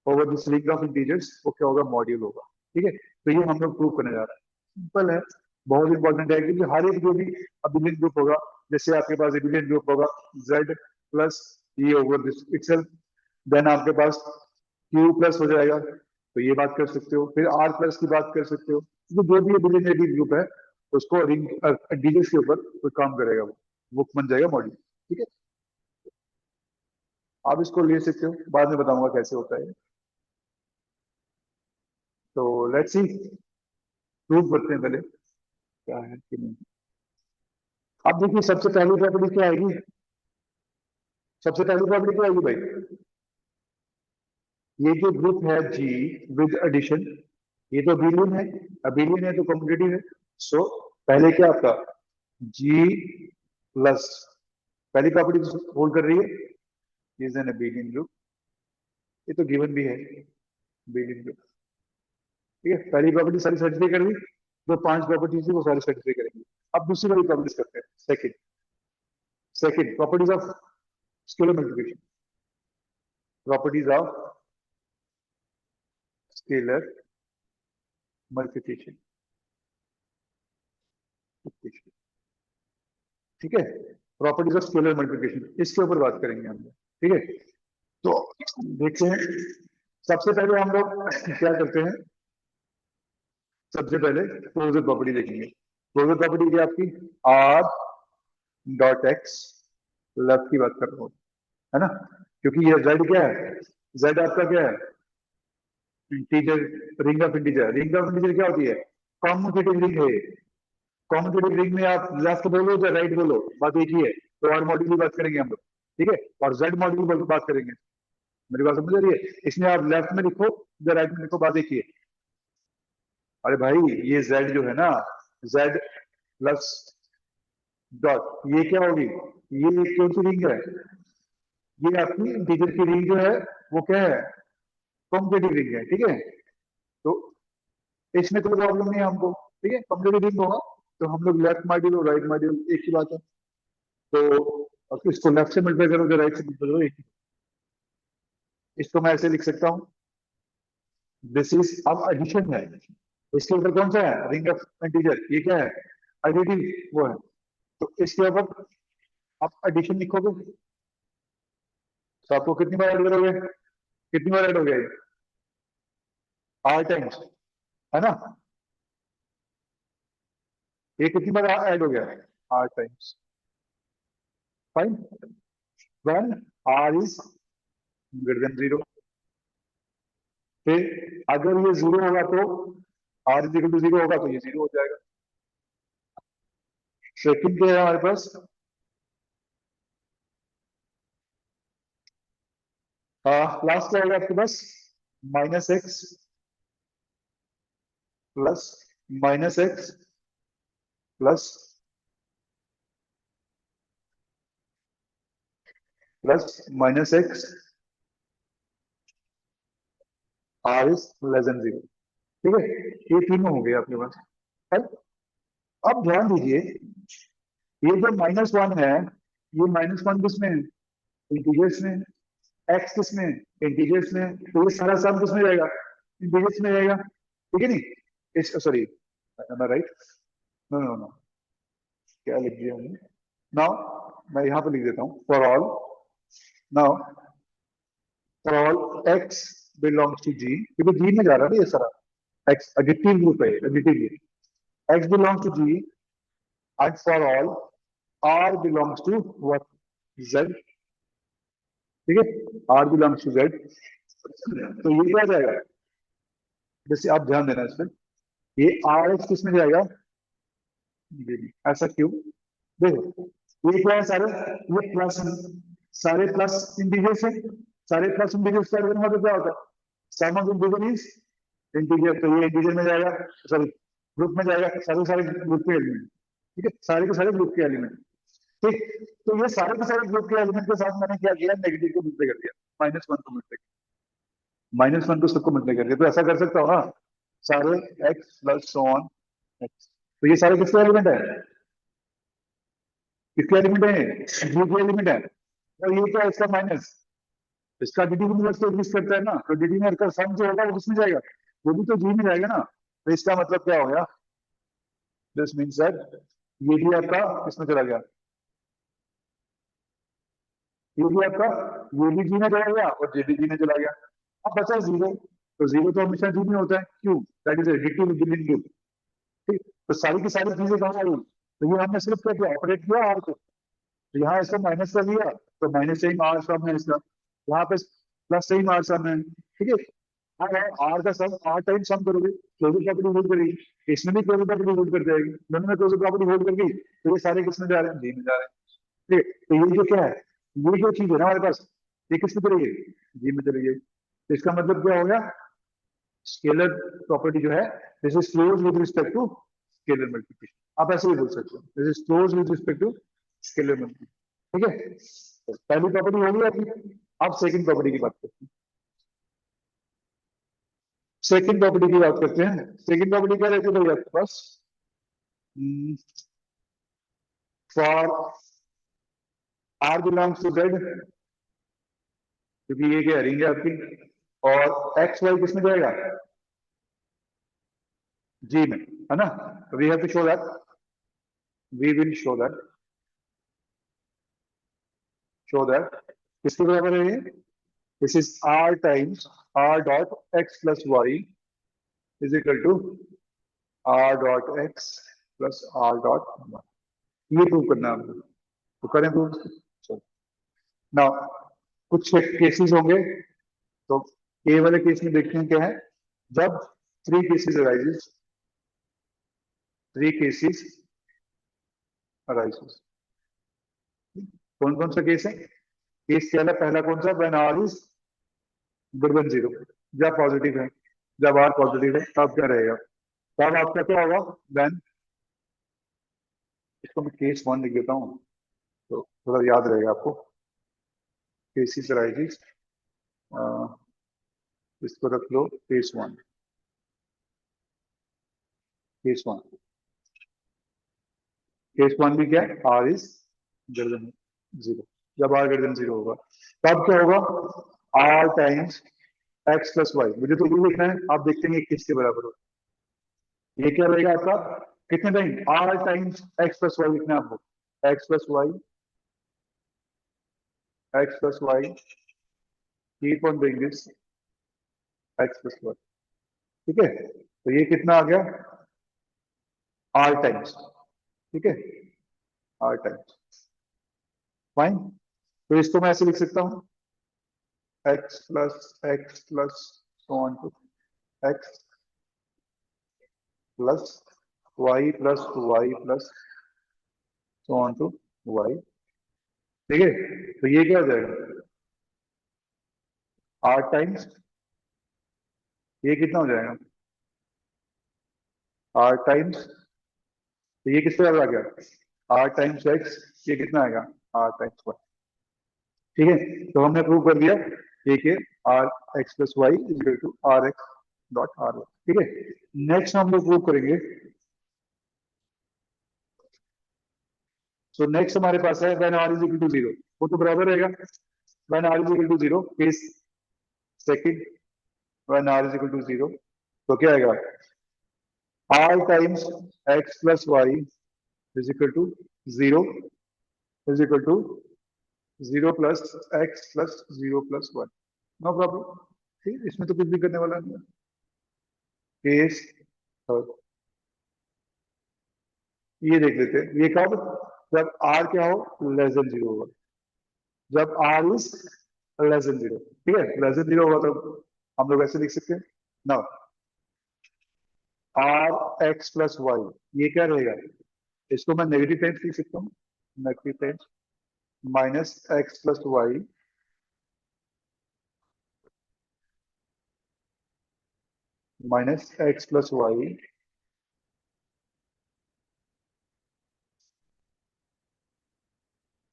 over this ring of integers, वो क्या होगा मॉड्यूल होगा। ठीक है, तो ये हम लोग प्रूव करने जा रहे हैं। सिंपल है, बहुत इंपॉर्टेंट है, क्योंकि हर एक जो भी अबिलियन ग्रुप होगा, जैसे आपके पास अबिलियन ग्रुप होगा z प्लस ये ओवर दिस इटसेल्फ, देन आपके पास q प्लस हो जाएगा, तो ये बात कर सकते हो, फिर r प्लस की बात कर सकते हो, तो जो भी अबिलियन ग्रुप है उसको रिंग इंटीजर्स के ऊपर कोई काम करेगा, वो बन जाएगा मॉड्यूल। ठीक है, आप इसको ले सकते हो, बाद में बताऊंगा कैसे होता है। तो लेट्स सी, प्रूव करते हैं पहले क्या है कि नहीं। अब देखिए सबसे पहली प्रॉपर्टी क्या आएगी, सबसे पहली प्रॉपर्टी क्या आएगी भाई, ये जो ग्रुप है G विद एडिशन, ये तो अबिलियन है, अबिलियन है तो कम्यूटेटिव है, सो पहले क्या आपका G प्लस, पहली प्रॉपर्टी होल्ड कर रही है इज एन अबिलियन ग्रुप, ये तो गिवन भी है अबिलियन ग्रुप। ठीक है, पहली प्रॉपर्टी सारी सेटिस्फाई कर दी, जो 5 प्रॉपर्टीज थी वो सारी सेटिस्फाई करेंगे। अब दूसरी वाली प्रॉपर्टीज करते हैं, second properties of scalar multiplication, properties of scalar multiplication. ठीक है, प्रॉपर्टीज ऑफ स्केलर मल्टीप्लिकेशन, इसके ऊपर बात करेंगे हम। ठीक है, तो देखते हैं, सबसे पहले हम लोग क्या करते हैं, सबसे पहले क्लोजर प्रॉपर्टी देखेंगे। क्लोजर प्रॉपर्टी क्या आपकी, आर डॉट एक्स, लेफ्ट की बात कर रहा हूं, है ना, क्योंकि ये जेड क्या है, जेड आपका क्या है इंटीजर, रिंग ऑफ इंटीजर क्या होती है, कॉम्यूटेटिव रिंग है। कॉम्यूटेटिव रिंग में आप लेफ्ट बोलो या राइट बोलो, बात एक ही है, तो आर मॉड्यूल की बात करेंगे हम लोग। ठीक है, और जेड मॉड्यूल की बात करेंगे, मेरी बात समझ आ रही है, इसमें आप लेफ्ट में लिखो या राइट में लिखो, बात एक ही है। अरे भाई ये z जो है ना, z प्लस डॉट, ये क्या होगी, ये कौन सी रिंग है, ये आपकी इंटीजर की रिंग जो है वो क्या है, कॉम्पिटिटिव रिंग है। ठीक है, तो इसमें कोई प्रॉब्लम नहीं है हमको। ठीक है, कॉम्पिटिटिव रिंग होगा तो हम लोग लेफ्ट मॉड्यूल और राइट मॉड्यूल एक ही बात है, तो इसको लेफ्ट से मल्टीप्लाई करो तो राइट से मल्टीप्लाई करो, एक ही। इसको मैं ऐसे लिख सकता हूँ, दिस इज, अब एडिशन है, इसके ऊपर कौन सा है, रिंग ऑफ इंटीजर, ये क्या है एडिटिव वो है, तो इसके ऊपर आप एडिशन लिखोगे तो आपको कितनी बार ऐड करोगे, कितनी बार ऐड हो गया ये, आर टाइम्स, है ना, ये कितनी बार ऐड हो गया, R times, fine, when R is greater than 0। फिर अगर ये 0 होगा तो आर इज इक्वल टू 0 होगा तो ये 0 हो जाएगा। सेकंड क्या है हमारे पास, लास्ट क्या होगा आपके पास, minus x plus minus x plus plus minus x, R is less than 0। ठीक है, ये तीनों हो गए आपके पास। अब ध्यान दीजिए, ये जो -1 है, ये -1 किसमें है, इंटीजर्स में, एक्स किसमें, इंटीजर्स में, तो ये सारा सम किसमें जाएगा, इंटीजर्स में जाएगा। ठीक है नहीं, इस सॉरी एम आई राइट, नो नो नो, क्या लिख दिया हमने, नाउ मैं यहां पर लिख देता हूं, for all, now for all x belongs to G, क्योंकि जी में जा रहा है ना ये सारा, एक्स एडिटिव ग्रुप है, additive group, x belongs to G, and for all R belongs to what, Z. ठीक है, आर बिलोंग्स टू जेड, तो ये क्या हो जाएगा, जैसे आप ध्यान देना इस पर, ये आर एक्स किस में जाएगा, ऐसा क्यों, देखो ये क्या है, सारे ये प्लस, सारे प्लस इंटीजर्स है, सारे प्लस इंटीजर्स का मतलब क्या होता है, सम ऑफ इंटीजर इज इंटीजर, तो ये इंटीजर में जाएगा, सॉरी ग्रुप में जाएगा, सारे सारे ग्रुप के एलिमेंट। ठीक है, सारे के सारे ग्रुप के एलिमेंट। ठीक, तो ये सारे के सारे ग्रुप के एलिमेंट के साथ मैंने क्या किया, नेगेटिव को मल्टीप्लाई कर दिया, -1 को मल्टीप्लाई, -1 को सबको मल्टीप्लाई कर दिया, तो ऐसा कर सकता हो ना, सारे x plus so on x, तो ये सारे किसके एलिमेंट है, किसके एलिमेंट है, जी के एलिमेंट है, और ये क्या है इसका माइनस, इसका डी में एग्जिस्ट करता है ना, तो डी में का सम जो होगा वो किसमें जाएगा, वो भी तो जी में जाएगा ना, तो इसका मतलब क्या हो गया, दिस मींस दैट ये भी आपका किसमें चला गया, ये भी आपका, ये भी जी में चला गया और ये भी जी में चला गया, अब बचा जीरो, तो जीरो तो हमेशा जी में होता है, क्यों, that is additive billing group. ठीक, तो सारी की सारी चीजें कहाँ आ गई, तो ये हमने सिर्फ क्या किया, ऑपरेट किया आर को, तो यहाँ इसको माइनस कर दिया, तो माइनस से ही आर सम है इसका, यहाँ पे प्लस से ही आर सम है। ठीक है, अब आर का सम आर टाइम सम करोगे, क्लोजर प्रॉपर्टी होल्ड करेगी, इसमें भी क्लोजर प्रॉपर्टी होल्ड कर जाएगी, दोनों में क्लोजर प्रॉपर्टी होल्ड कर गई, तो ये सारे किसमें जा रहे हैं, जी में जा रहे हैं। ठीक है, तो ये जो क्या है, ये जो चीज है ना हमारे पास, ये किसमें चली गई, जी में चली गई, तो इसका मतलब क्या हो गया, स्केलर प्रॉपर्टी जो है, this is close with respect to scalar multiplication, आप ऐसे भी बोल सकते हो, this is close with respect to scalar multiplication. ठीक है, तो पहली प्रॉपर्टी होगी आपकी, अब सेकंड प्रॉपर्टी की बात करते हैं, सेकंड प्रॉपर्टी की बात करते हैं, सेकंड प्रॉपर्टी क्या रहती है भाई आपके पास, for R belongs to Z, क्योंकि ये क्या रिंग है आपकी, और एक्स वाई किसमें जाएगा, जी में, है ना, we have to show that, we will show that किसके बराबर है ये, this is R times R dot x plus y is equal to R dot x plus R dot y, ये प्रूव करना है आपको, तो करें प्रूव। नाउ कुछ केसेस होंगे, तो ए वाले केस में देखते हैं क्या है, जब थ्री केसेस अराइजेस, कौन कौन सा केस है, केस क्या है, पहला कौन सा, when R is greater than zero, जब पॉजिटिव है, जब आर पॉजिटिव है तब क्या रहेगा, तब आपका क्या होगा, व्हेन, इसको मैं केस 1 लिख देता हूँ, तो थोड़ा याद रहेगा आपको, केसेस अराइजेस, इसको रख लो केस 1, केस 1, केस 1 में क्या है, R is greater than zero, जब आर ग्रेटर देन जीरो होगा तब क्या होगा, R times x plus y, मुझे तो ये लिखना है, आप देखते हैं किसके बराबर हो, ये क्या रहेगा आपका, कितने time, R times x plus y लिखना है आपको, x plus y, x plus y, keep on doing this, x plus y. ठीक है, तो ये कितना आ गया, आर टाइम्स, ठीक है, आर टाइम्स, फाइन, तो इसको मैं ऐसे लिख सकता हूँ, x plus so on to x plus plus Y plus so on to y. ठीक है, तो ये क्या हो जाएगा, आर टाइम्स, ये कितना हो जाएगा, आर टाइम्स, तो ये किसके बराबर आ गया, आर टाइम्स एक्स, ये कितना आएगा, आर टाइम्स वाई। ठीक है, तो हमने प्रूव कर दिया ये कि R x plus y equal to R x dot R y. ठीक है, नेक्स्ट हम लोग प्रूव करेंगे, सो नेक्स्ट हमारे पास है when R is equal to zero, वो तो बराबर रहेगा, when R is equal to zero case second, when R is equal to zero, तो क्या आएगा, R times x plus y is equal to zero, is equal to zero plus x plus zero plus one, no problem. ठीक, इसमें तो कुछ भी करने वाला नहीं है, केस थर्ड, ये देख लेते हैं, ये कब, जब आर क्या हो, लेस देन जीरो होगा, जब R is less than zero, ठीक है, लेस देन जीरो होगा तो हम लोग ऐसे लिख सकते हैं ना, आर एक्स प्लस वाई, ये क्या रहेगा, इसको मैं नेगेटिव टाइम्स लिख सकता हूँ, negative times minus x plus y minus x plus y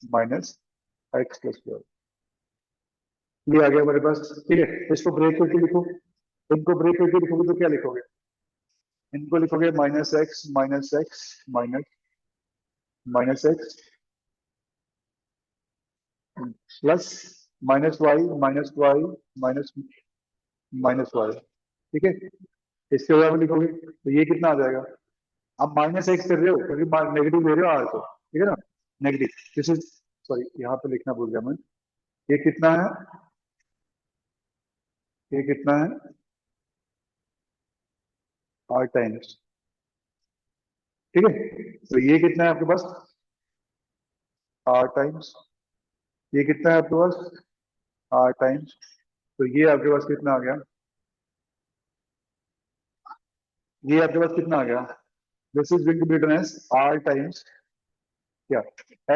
minus x plus y, ये आ गया हमारे पास, ठीक है, इसको ब्रेक करके लिखो, इनको ब्रेक करके लिखोगे तो क्या लिखोगे, इनको लिखोगे minus x minus minus x plus minus y minus minus y, ठीक है, इसके बाद में लिखोगे तो ये कितना आ जाएगा, आप माइनस एक्स कर रहे हो क्योंकि नेगेटिव ले रहे हो आर को, ठीक है ना, नेगेटिव, दिस इज, सॉरी यहाँ पे लिखना भूल गया मैं, ये कितना है, ये कितना है, आर टाइम्स, ठीक है, तो ये कितना है आपके पास, आर टाइम्स, ये कितना है आपके पास, आर टाइम्स, तो ये आपके पास कितना आ गया, ये आपके पास कितना आ गया, this is going to be written as R times क्या,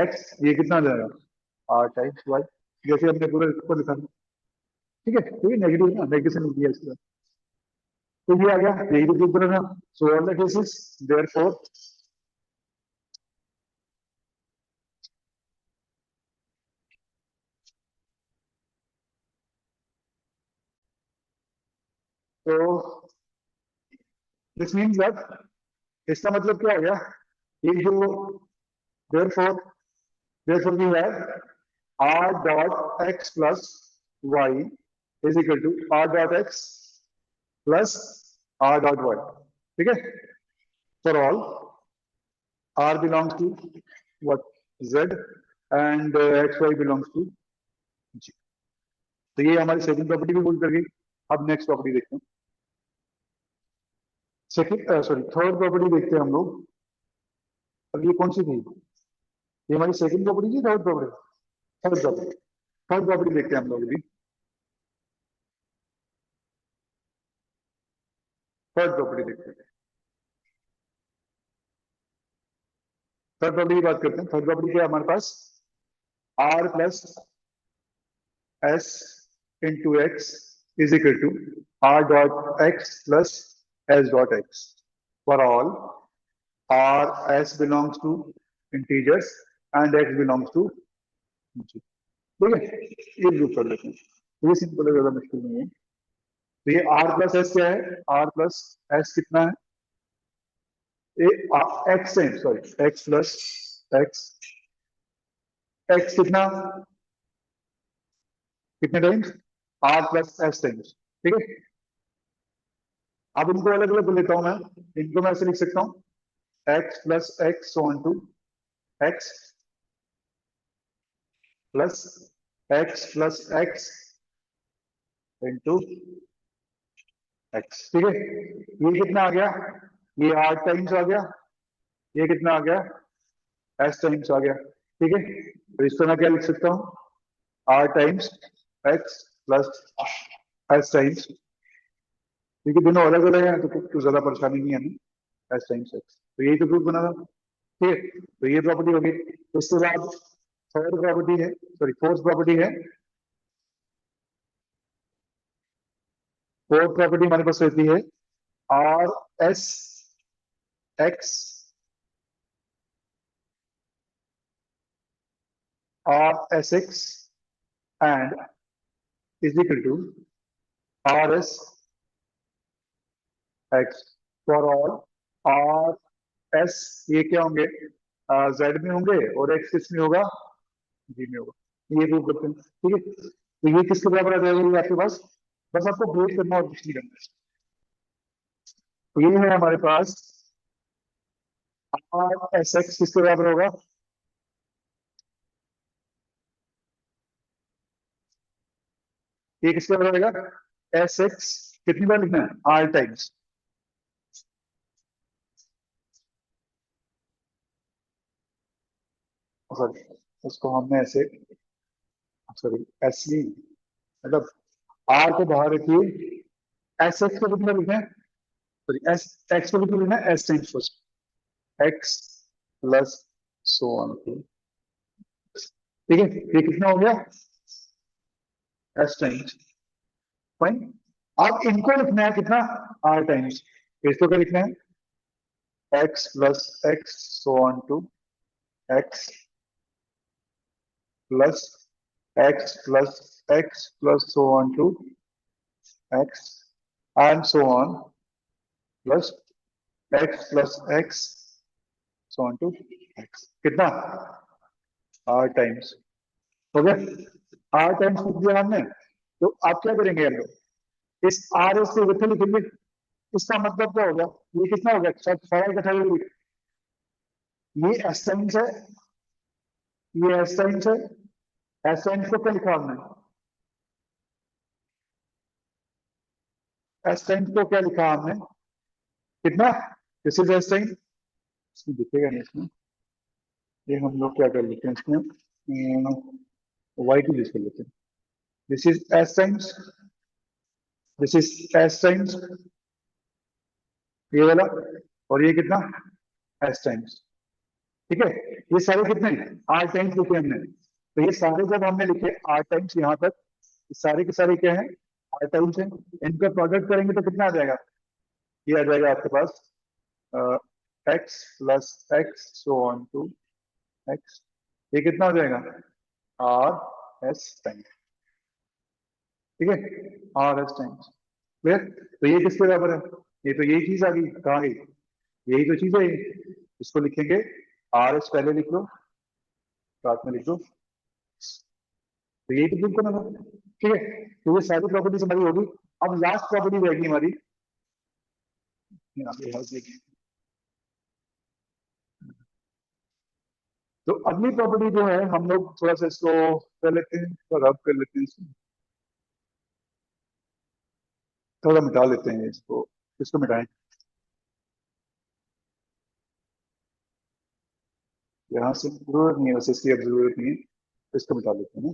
एक्स, ये कितना आ जाएगा, आर टाइम्स वाई, जैसे हमने पूरा इसको लिखा था, ठीक है, तो ये नेगेटिव ना, नेगेटिव से लिख दिया इसका, तो ये आ गया नेगेटिव के ऊपर ना, so all the cases therefore तो दिस मीन्स दैट, इसका मतलब क्या हो गया, ये जो therefore therefore we have r dot x plus y is equal to r dot x plus r dot y, ठीक है, for all r belongs to what, z, and xy belongs to g, तो ये हमारी second property भी बोल कर गई। अब नेक्स्ट प्रॉपर्टी देखते हैं, सेकंड सॉरी थर्ड प्रॉपर्टी देखते हैं हम लोग, अब ये कौन सी थी, ये हमारी सेकंड प्रॉपर्टी थी, third property, third property, third property देखते हैं हम लोग अभी, थर्ड प्रॉपर्टी देखते हैं, थर्ड प्रॉपर्टी की बात करते हैं, थर्ड प्रॉपर्टी क्या है हमारे पास, r plus s into x is equal to r dot x plus s dot x for all r s belongs to integers and x belongs to g, ठीक है, ये ग्रुप कर लेते हैं, ये सिंपल है, ज्यादा मुश्किल नहीं है, तो ये r प्लस एस क्या है, r प्लस एस कितना है, x time sorry x plus x, x कितना, कितने times, r plus S times, ठीक है, अब इनको अलग अलग लेता हूं मैं, इनको मैं ऐसे लिख सकता हूं x plus x on to x plus x into x, ठीक है, ये कितना आ गया, ये आर टाइम्स आ गया, ये कितना आ गया, एस टाइम्स आ गया, ठीक है, तो इसको मैं क्या लिख सकता हूँ, R times x plus S times, क्योंकि दोनों अलग अलग हैं तो ज्यादा परेशानी नहीं है ना, एस टाइम्स एक्स, तो यही तो प्रूफ बना था, ठीक है, तो ये प्रॉपर्टी होगी, उसके बाद थर्ड प्रॉपर्टी है, सॉरी फोर्थ प्रॉपर्टी है, फोर्थ प्रॉपर्टी हमारे पास रहती है R S x R S x and is equal to R S x for all R S, ये क्या होंगे, जेड में होंगे और एक्स किस में होगा, जी में होगा, ये प्रूव करते हैं, ठीक है, तो ये किसके बराबर आ जाएगा, ये आपके पास, बस आपको प्रूव करना और कुछ नहीं करना है, तो ये है हमारे पास आर एस एक्स किसके बराबर होगा, ये किसके बराबर रहेगा, एस एक्स, कितनी बार लिखना है, आर टाइम्स, सॉरी, उसको हमने ऐसे, सॉरी एस ली, मतलब आर को बाहर रखिए, एस एक्स को कितना लिखना है, सॉरी एस एक्स को कितना लिखना है, S times first x plus so on to, ठीक है, ये कितना हो गया, एस टाइम्स, फाइन। अब इनको लिखना है कितना, आर टाइम्स, इसको क्या लिखना है, x plus x so on to x plus x plus x plus so on to x and so on plus x plus x so on to x, कितना, आर टाइम्स, हो गया, R times लिख दिया हमने। तो आप क्या करेंगे हम लोग, इस आर एस को इकट्ठे लिखेंगे, इसका मतलब क्या होगा, ये कितना हो गया, सारा इकट्ठा लिखेंगे, ये एस टाइम्स है, ये एस टाइम्स है, एस टाइम्स को क्या लिखा हमने, एस टाइम्स को क्या लिखा हमने, कितना, दिस इज एस टाइम, इसमें दिखेगा नहीं इसमें, ये हम लोग क्या कर लेते हैं इसमें, वाई टू यूज कर लेते हैं, this is S times, this is S times, ये वाला, और ये कितना, एस टाइम्स, ठीक है, ये सारे कितने, आर टाइम्स लिखे हमने, तो ये सारे जब हमने लिखे आर टाइम्स यहाँ तक, ये सारे के सारे क्या है, आर टाइम्स है, इनका प्रोडक्ट करेंगे तो कितना आ जाएगा, ये आ जाएगा आपके पास x plus x so on to x, ये कितना हो जाएगा, आर एस टाइम्स, ठीक है, आर एस टाइम्स, क्लियर, तो ये किसके बराबर है, ये तो यही चीज आ गई, कहाँ गई, यही तो चीज है ये, इसको लिखेंगे, आर एस पहले लिख लो, साथ में लिख दो, तो यही तो प्रूव करना था, ठीक है, तो ये सारी प्रॉपर्टीज हमारी होगी। अब लास्ट प्रॉपर्टी रहेगी हमारी, यहाँ पे है देखिए। तो अगली प्रॉपर्टी जो है, हम लोग थोड़ा सा इसको कर लेते हैं, थोड़ा रब कर लेते हैं इसको, थोड़ा मिटा लेते हैं इसको, इसको मिटाएं, यहाँ से जरूरत नहीं है, वैसे इसकी अब जरूरत नहीं है, इसको मिटा लेते हैं ना।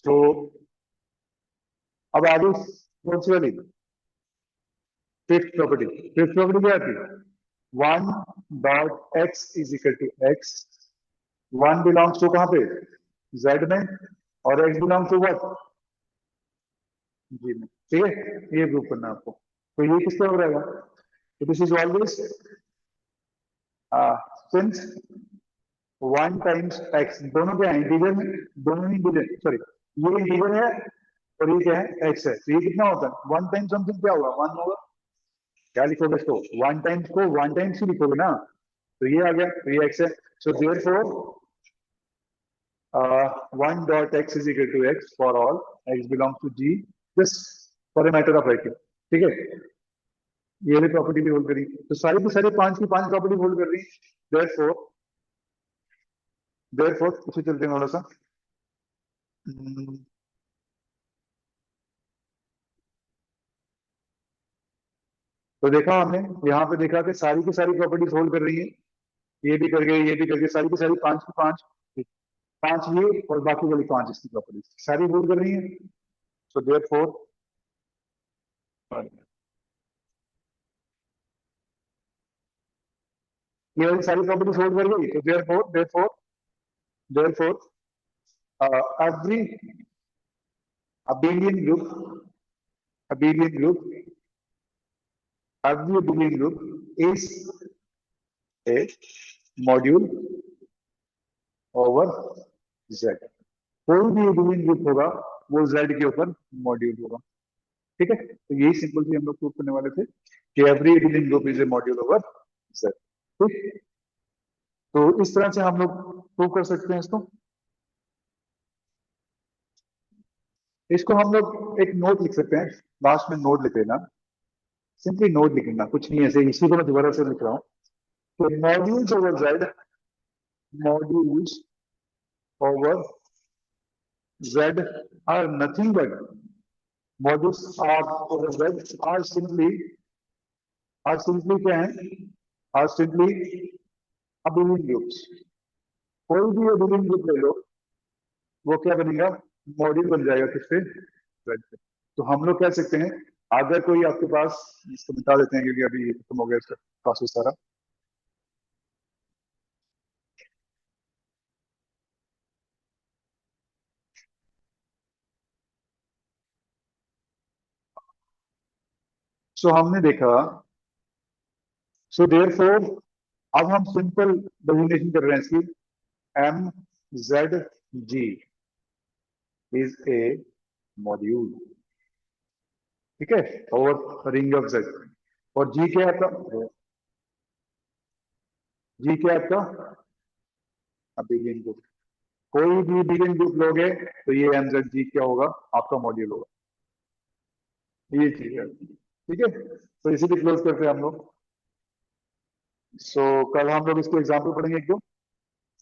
तो अब आगे कौन सी वाली, फिफ्थ प्रॉपर्टी, फिफ्थ प्रॉपर्टी क्या आती है, one dot x is equal to x, one belongs to कहाँ पे, जेड में, और x belongs to what, G में, ठीक है, ये प्रूव करना है आपको, तो ये किसका हो रहेगा, तो this is always since one times x, दोनों क्या है, इंटीजर में, दोनों ही इंटीजर, सॉरी ये इंटीजर है और ये क्या है, एक्स है, तो ये कितना होता है, वन टाइम समथिंग क्या होगा, वन होगा, क्या लिखोगे इसको, वन टाइम्स को वन टाइम्स ही लिखोगे ना, तो ये आ गया, तो ये एक्स है, so therefore one dot x is equal to x for all x belongs to G, just for a matter of writing, ठीक है, ये वाली प्रॉपर्टी भी होल्ड करी, तो सारी की सारी पांच की पांच प्रॉपर्टी होल्ड कर रही है, देयरफॉर उसे चलते हैं थोड़ा सा, हम्म, तो देखा हमने, यहाँ पे देखा कि सारी की सारी प्रॉपर्टीज होल्ड कर रही है, ये भी कर गए, ये भी कर गए, सारी की सारी पांच की पांच, पांच ये और बाकी वाली पांच इसकी प्रॉपर्टीज सारी होल्ड कर रही है, सो देयरफॉर ये वाली सारी प्रॉपर्टीज होल्ड कर गई, तो therefore therefore therefore every abelian group, abelian group, every abelian group is a module over z, कोई भी abelian group होगा वो z के ऊपर मॉड्यूल होगा, ठीक है, तो यही सिंपल सी हम लोग प्रूव करने वाले थे कि every abelian group is a module over z, ठीक, तो इस तरह से हम लोग प्रूव कर सकते हैं इसको, इसको हम लोग एक नोट लिख सकते हैं, लास्ट में नोट लिख लेना, सिंपली नोट लिखना, कुछ नहीं, ऐसे इसी को मैं दोबारा से लिख रहा हूँ, तो modules over Z, modules over Z are nothing but modules are over Z are simply क्या है? Are simply abelian groups. कोई भी abelian group ले लो, वो क्या बनेगा? मॉड्यूल बन जाएगा किससे? Z से। तो हम लोग कह सकते हैं, अगर कोई आपके पास, इसको बता देते हैं क्योंकि अभी खत्म हो गया इसका प्रोसेस सारा। सो हमने देखा, सो देयरफॉर अब हम सिंपल डेफिनेशन कर रहे हैं इसकी, M Z G is a module, ठीक है, और रिंग ऑफ जेड। और जी क्या है आपका? जी क्या है आपका? Abelian group. कोई भी बिलियन ग्रुप लोगे तो ये एम जेड जी क्या होगा? आपका मॉड्यूल होगा। ये चीज है, ठीक है। तो इसी पे क्लोज करते हैं हम लोग। सो कल हम लोग इसको एग्जाम्पल पढ़ेंगे एक दो।